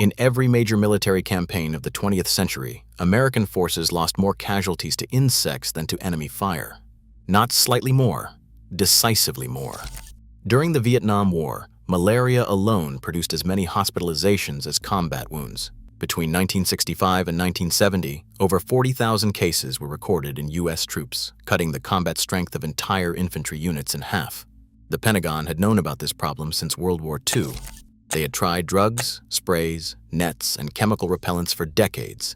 In every major military campaign of the 20th century, American forces lost more casualties to insects than to enemy fire. Not slightly more, decisively more. During the Vietnam War, malaria alone produced as many hospitalizations as combat wounds. Between 1965 and 1970, over 40,000 cases were recorded in U.S. troops, cutting the combat strength of entire infantry units in half. The Pentagon had known about this problem since World War II. They had tried drugs, sprays, nets, and chemical repellents for decades,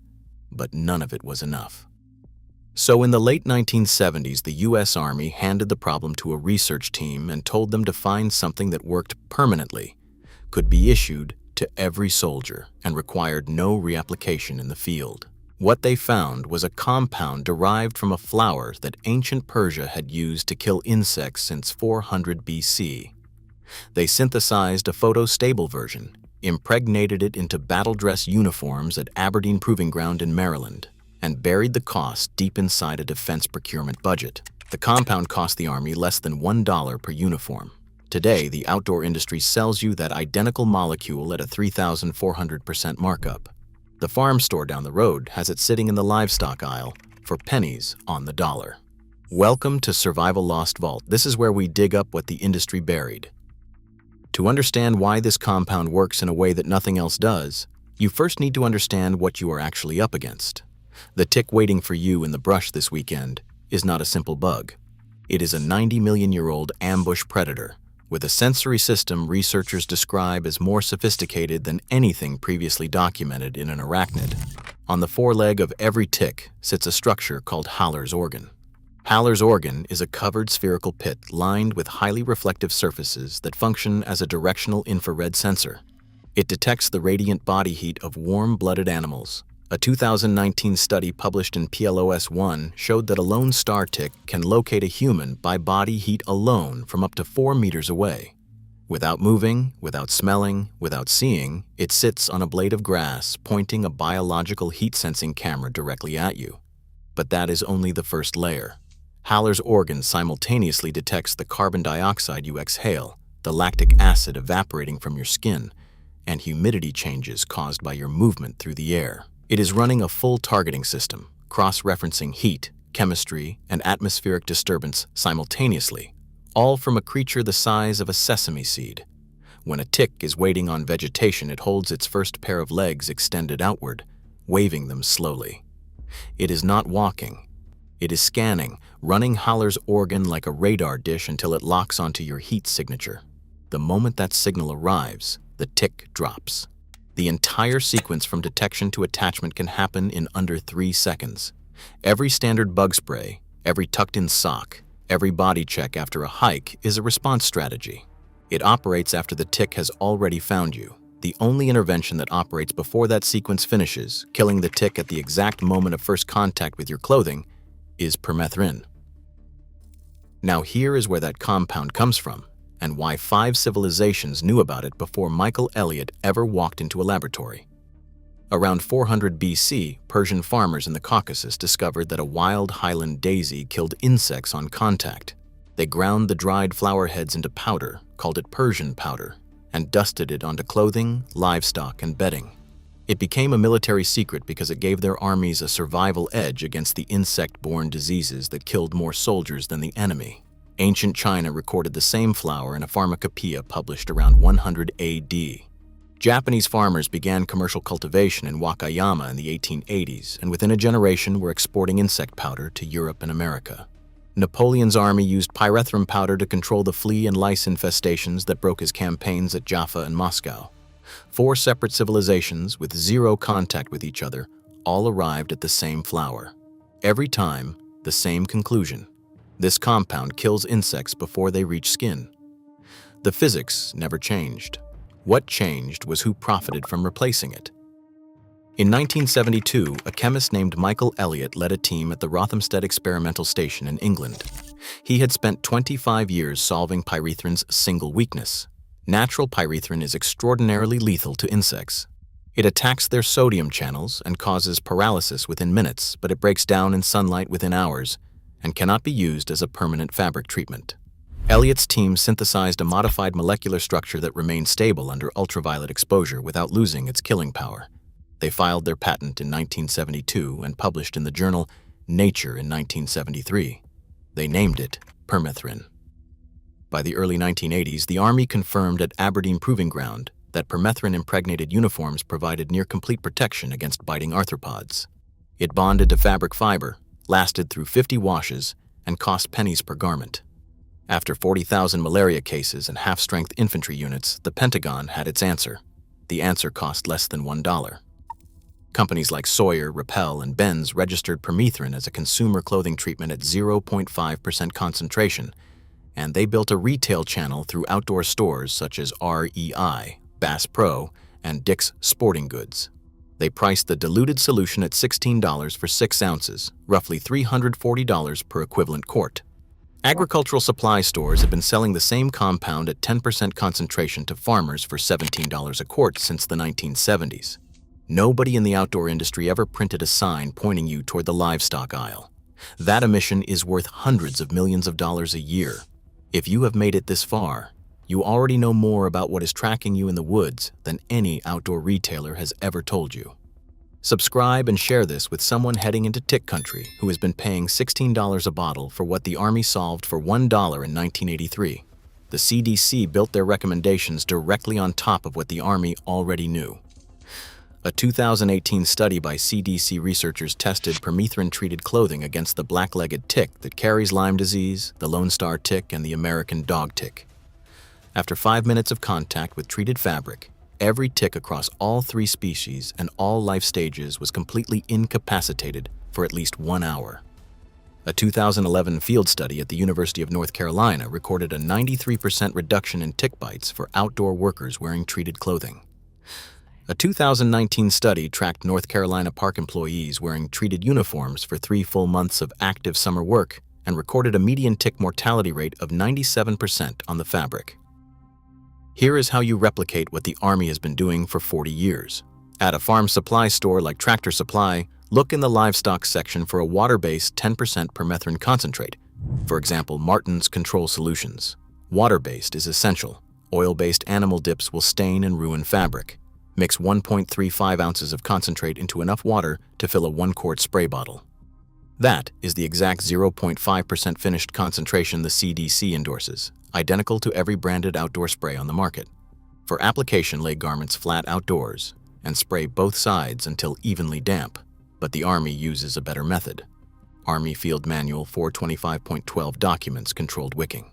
but none of it was enough. So in the late 1970s, the U.S. Army handed the problem to a research team and told them to find something that worked permanently, could be issued to every soldier, and required no reapplication in the field. What they found was a compound derived from a flower that ancient Persia had used to kill insects since 400 BC. They synthesized a photo-stable version, impregnated it into battle dress uniforms at Aberdeen Proving Ground in Maryland, and buried the cost deep inside a defense procurement budget. The compound cost the Army less than $1 per uniform. Today, the outdoor industry sells you that identical molecule at a 3,400% markup. The farm store down the road has it sitting in the livestock aisle for pennies on the dollar. Welcome to Survival Lost Vault. This is where we dig up what the industry buried. To understand why this compound works in a way that nothing else does, you first need to understand what you are actually up against. The tick waiting for you in the brush this weekend is not a simple bug. It is a 90-million-year-old ambush predator with a sensory system researchers describe as more sophisticated than anything previously documented in an arachnid. On the foreleg of every tick sits a structure called Haller's organ. Haller's organ is a covered spherical pit lined with highly reflective surfaces that function as a directional infrared sensor. It detects the radiant body heat of warm-blooded animals. A 2019 study published in PLOS One showed that a lone star tick can locate a human by body heat alone from up to 4 meters away. Without moving, without smelling, without seeing, it sits on a blade of grass pointing a biological heat-sensing camera directly at you. But that is only the first layer. Haller's organ simultaneously detects the carbon dioxide you exhale, the lactic acid evaporating from your skin, and humidity changes caused by your movement through the air. It is running a full targeting system, cross-referencing heat, chemistry, and atmospheric disturbance simultaneously, all from a creature the size of a sesame seed. When a tick is waiting on vegetation, it holds its first pair of legs extended outward, waving them slowly. It is not walking. It is scanning, running Haller's organ like a radar dish until it locks onto your heat signature. The moment that signal arrives, the tick drops. The entire sequence from detection to attachment can happen in under 3 seconds. Every standard bug spray, every tucked-in sock, every body check after a hike is a response strategy. It operates after the tick has already found you. The only intervention that operates before that sequence finishes, killing the tick at the exact moment of first contact with your clothing, is Permethrin. Now here is where that compound comes from, and why 5 civilizations knew about it before Michael Elliott ever walked into a laboratory. Around 400 BC, Persian farmers in the Caucasus discovered that a wild highland daisy killed insects on contact. They ground the dried flower heads into powder, called it Persian powder, and dusted it onto clothing, livestock, and bedding. It became a military secret because it gave their armies a survival edge against the insect-borne diseases that killed more soldiers than the enemy. Ancient China recorded the same flower in a pharmacopoeia published around 100 AD. Japanese farmers began commercial cultivation in Wakayama in the 1880s, and within a generation were exporting insect powder to Europe and America. Napoleon's army used pyrethrum powder to control the flea and lice infestations that broke his campaigns at Jaffa and Moscow. 4 separate civilizations with 0 contact with each other all arrived at the same flower. Every time, the same conclusion. This compound kills insects before they reach skin. The physics never changed. What changed was who profited from replacing it. In 1972, a chemist named Michael Elliott led a team at the Rothamsted Experimental Station in England. He had spent 25 years solving pyrethrin's single weakness. Natural pyrethrin is extraordinarily lethal to insects. It attacks their sodium channels and causes paralysis within minutes, but it breaks down in sunlight within hours and cannot be used as a permanent fabric treatment. Elliott's team synthesized a modified molecular structure that remained stable under ultraviolet exposure without losing its killing power. They filed their patent in 1972 and published in the journal Nature in 1973. They named it Permethrin. By the early 1980s, the Army confirmed at Aberdeen Proving Ground that permethrin-impregnated uniforms provided near-complete protection against biting arthropods. It bonded to fabric fiber, lasted through 50 washes, and cost pennies per garment. After 40,000 malaria cases and half-strength infantry units, the Pentagon had its answer. The answer cost less than $1. Companies like Sawyer, Repel, and Benz registered permethrin as a consumer clothing treatment at 0.5% concentration, and they built a retail channel through outdoor stores such as REI, Bass Pro, and Dick's Sporting Goods. They priced the diluted solution at $16 for 6 ounces, roughly $340 per equivalent quart. Agricultural supply stores have been selling the same compound at 10% concentration to farmers for $17 a quart since the 1970s. Nobody in the outdoor industry ever printed a sign pointing you toward the livestock aisle. That emission is worth hundreds of millions of dollars a year. If you have made it this far, you already know more about what is tracking you in the woods than any outdoor retailer has ever told you. Subscribe and share this with someone heading into tick country who has been paying $16 a bottle for what the Army solved for $1 in 1983. The CDC built their recommendations directly on top of what the Army already knew. A 2018 study by CDC researchers tested permethrin-treated clothing against the black-legged tick that carries Lyme disease, the Lone Star tick, and the American dog tick. After 5 minutes of contact with treated fabric, every tick across all 3 species and all life stages was completely incapacitated for at least 1 hour. A 2011 field study at the University of North Carolina recorded a 93% reduction in tick bites for outdoor workers wearing treated clothing. A 2019 study tracked North Carolina park employees wearing treated uniforms for 3 full months of active summer work and recorded a median tick mortality rate of 97% on the fabric. Here is how you replicate what the Army has been doing for 40 years. At a farm supply store like Tractor Supply, look in the livestock section for a water-based 10% permethrin concentrate. For example, Martin's Control Solutions. Water-based is essential. Oil-based animal dips will stain and ruin fabric. Mix 1.35 ounces of concentrate into enough water to fill a 1-quart spray bottle. That is the exact 0.5% finished concentration the CDC endorses, identical to every branded outdoor spray on the market. For application, lay garments flat outdoors and spray both sides until evenly damp, but the Army uses a better method. Army Field Manual 425.12 documents controlled wicking.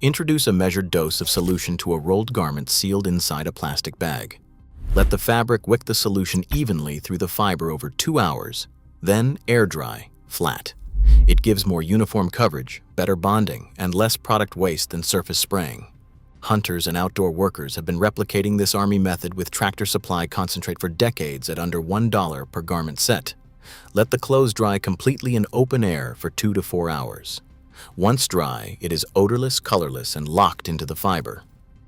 Introduce a measured dose of solution to a rolled garment sealed inside a plastic bag. Let the fabric wick the solution evenly through the fiber over 2 hours, then air dry, flat. It gives more uniform coverage, better bonding, and less product waste than surface spraying. Hunters and outdoor workers have been replicating this Army method with Tractor Supply concentrate for decades at under $1 per garment set. Let the clothes dry completely in open air for 2 to 4 hours. Once dry, it is odorless, colorless, and locked into the fiber.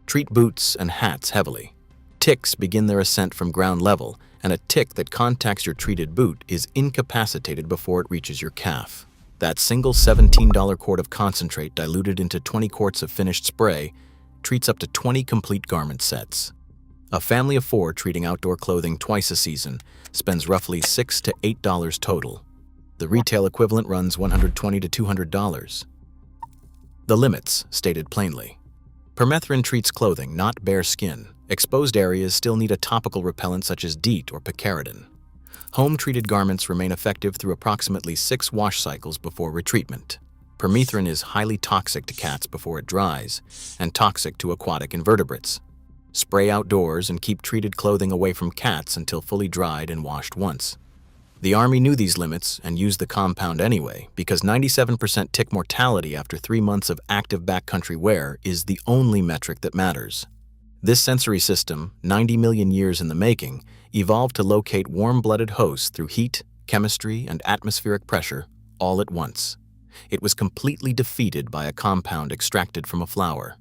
Treat boots and hats heavily. Ticks begin their ascent from ground level, and a tick that contacts your treated boot is incapacitated before it reaches your calf. That single $17 quart of concentrate diluted into 20 quarts of finished spray treats up to 20 complete garment sets. A family of 4 treating outdoor clothing twice a season spends roughly $6 to $8 total. The retail equivalent runs $120 to $200. The limits, stated plainly. Permethrin treats clothing, not bare skin. Exposed areas still need a topical repellent such as DEET or picaridin. Home-treated garments remain effective through approximately 6 wash cycles before retreatment. Permethrin is highly toxic to cats before it dries, and toxic to aquatic invertebrates. Spray outdoors and keep treated clothing away from cats until fully dried and washed once. The Army knew these limits and used the compound anyway because 97% tick mortality after 3 months of active backcountry wear is the only metric that matters. This sensory system, 90 million years in the making, evolved to locate warm-blooded hosts through heat, chemistry, and atmospheric pressure all at once. It was completely defeated by a compound extracted from a flower.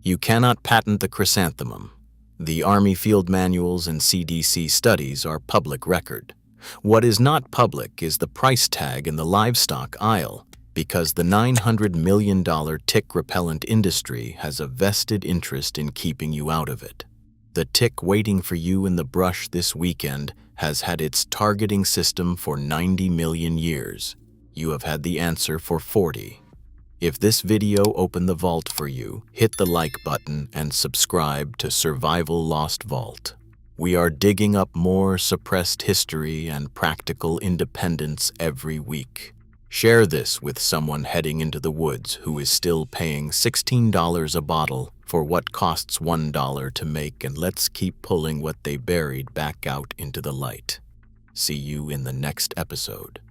You cannot patent the chrysanthemum. The Army field manuals and CDC studies are public record. What is not public is the price tag in the livestock aisle. Because the $900 million tick repellent industry has a vested interest in keeping you out of it. The tick waiting for you in the brush this weekend has had its targeting system for 90 million years. You have had the answer for 40. If this video opened the vault for you, hit the like button and subscribe to Survival Lost Vault. We are digging up more suppressed history and practical independence every week. Share this with someone heading into the woods who is still paying $16 a bottle for what costs $1 to make, and let's keep pulling what they buried back out into the light. See you in the next episode.